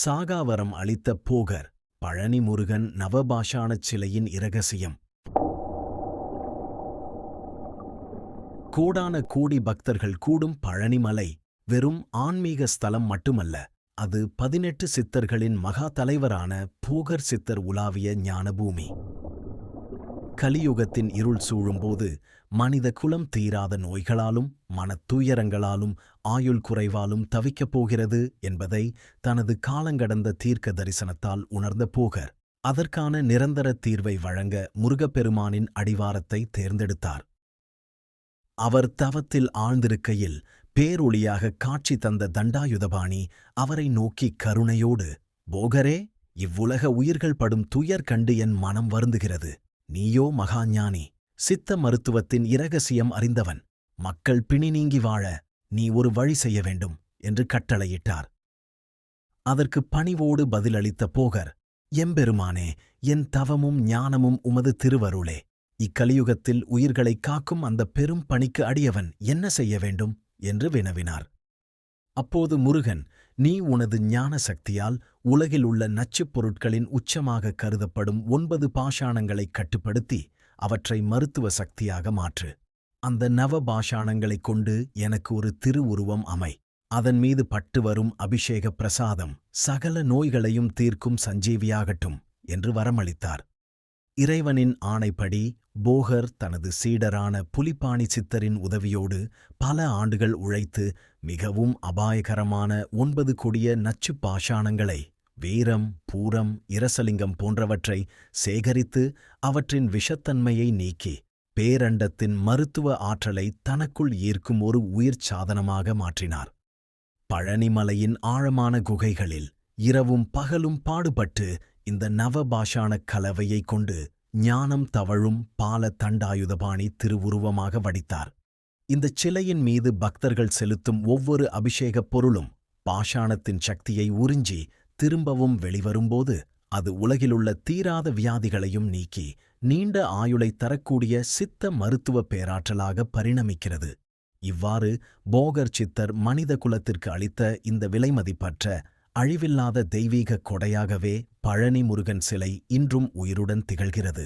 சாகாவரம் அளித்த போகர் பழனி முருகன் நவபாஷாணச் சிலையின் இரகசியம். கோடான கோடி பக்தர்கள் கூடும் பழனிமலை வெறும் ஆன்மீக ஸ்தலம் மட்டுமல்ல, அது 18 சித்தர்களின் மகா தலைவரான போகர் சித்தர் உலாவிய ஞானபூமி. கலியுகத்தின் இருள் சூழும்போது மனித குலம் தீராத நோய்களாலும் மனத்துயரங்களாலும் ஆயுள் குறைவாலும் தவிக்கப் போகிறது என்பதை தனது காலங்கடந்த தீர்க்க தரிசனத்தால் உணர்ந்த போகர் அதற்கான நிரந்தர தீர்வை வழங்க முருகப்பெருமானின் அடிவாரத்தை தேர்ந்தெடுத்தார். அவர் தவத்தில் ஆழ்ந்திருக்கையில் பேரொளியாக காட்சி தந்த தண்டாயுதபாணி அவரை நோக்கி கருணையோடு, போகரே, இவ்வுலக உயிர்கள் படும் துயர் கண்டு என் மனம் வருந்துகிறது. நீயோ மகாஞானி, சித்த மருத்துவத்தின் இரகசியம் அறிந்தவன். மக்கள் பிணி நீங்கி வாழ நீ ஒரு வழி செய்ய வேண்டும் என்று கட்டளையிட்டார். அதற்கு பணிவோடு பதிலளித்த போகர், எம்பெருமானே, என் தவமும் ஞானமும் உமது திருவருளே. இக்கலியுகத்தில் உயிர்களை காக்கும் அந்த பெரும் பணிக்கு அடியவன் என்ன செய்ய வேண்டும் என்று வினவினார். அப்போது முருகன், நீ உனது ஞான சக்தியால் உலகில் உள்ள நச்சுப் பொருட்களின் உச்சமாக கருதப்படும் 9 பாஷாணங்களைக் கட்டுப்படுத்தி அவற்றை மருத்துவ சக்தியாக மாற்று. அந்த நவ பாஷாணங்களைக் கொண்டு எனக்கு ஒரு திருவுருவம் அமை. அதன் மீது பட்டு வரும் அபிஷேக பிரசாதம் சகல நோய்களையும் தீர்க்கும் சஞ்சீவியாகட்டும் என்று வரமளித்தார். இறைவனின் ஆணைப்படி போகர் தனது சீடரான புலிப்பாணி சித்தரின் உதவியோடு பல ஆண்டுகள் உழைத்து மிகவும் அபாயகரமான 9 கொடிய நச்சுப் பாஷாணங்களை, வீரம், பூரம், இரசலிங்கம் போன்றவற்றை சேகரித்து அவற்றின் விஷத்தன்மையை நீக்கி பேரண்டத்தின் மருத்துவ ஆற்றலை தனக்குள் ஈர்க்கும் ஒரு உயிர் சாதனமாக மாற்றினார். பழனிமலையின் ஆழமான குகைகளில் இரவும் பகலும் பாடுபட்டு இந்த நவபாஷாணக் கலவையைக் கொண்டு ஞானம் தவழும் பால தண்டாயுதபாணி திருவுருவமாக வடித்தார். இந்தச் சிலையின் மீது பக்தர்கள் செலுத்தும் ஒவ்வொரு அபிஷேகப் பொருளும் பாஷாணத்தின் சக்தியை உறிஞ்சி திரும்பவும் வெளிவரும்போது அது உலகிலுள்ள தீராத வியாதிகளையும் நீக்கி நீண்ட ஆயுளை தரக்கூடிய சித்த மருத்துவ பேராற்றலாக பரிணமிக்கிறது. இவ்வாறு போகர் சித்தர் மனித குலத்திற்கு அளித்த இந்த விலைமதிப்பற்ற அழிவில்லாத தெய்வீக கொடையாகவே பழனி முருகன் சிலை இன்றும் உயிருடன் திகழ்கிறது.